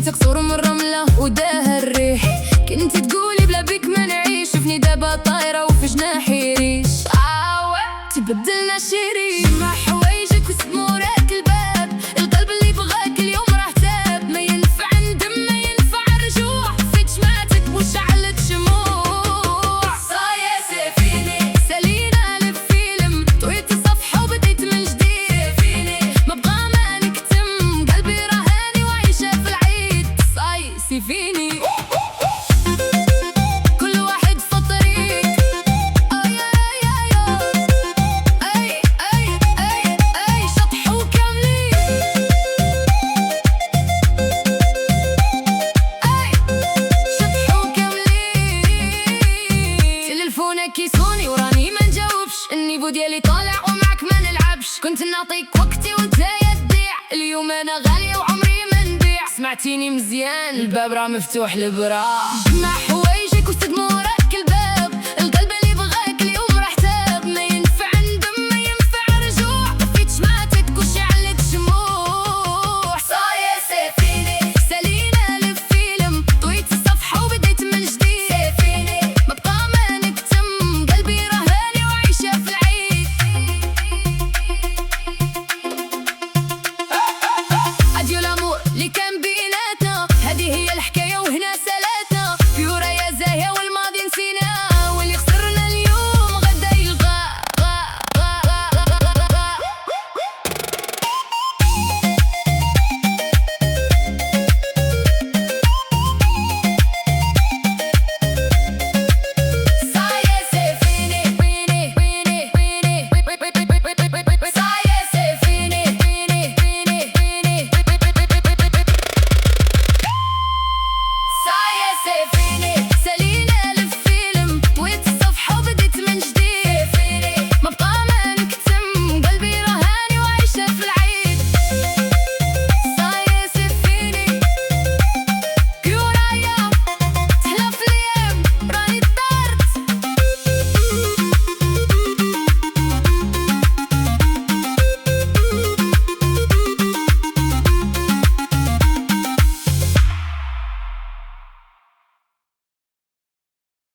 بيتك صور من رملة وداها الريح. كنت تقولي بلا بيك ما نعيش، شوفني دابا طايرة وفي جناحي ريش. تبدلنا شريك، جمع حوايجك وسمورك الباب. القلب اللي بغاك اليوم راه تاب، ما ينفع ندم ما ينفع رجوع. فيك شمعتك وشعلت شموع. صايا سيفيني سالينا الفيلم، طويت الصفحة وبديت من جديد. سيفيني ما بغا ما نكتم، قلبي رهاني وعايشة في العيد. صاي سيفيني كيسوني وراني ما نجاوبش، النيفو ديالي طالع ومعك ما نلعبش. كنت نعطيك وقتي وانت تضيع، اليوم انا غالية وعمري ما نبيع. سمعتيني مزيان، الباب راه مفتوح لبرا. جمع حوايجك واستدمو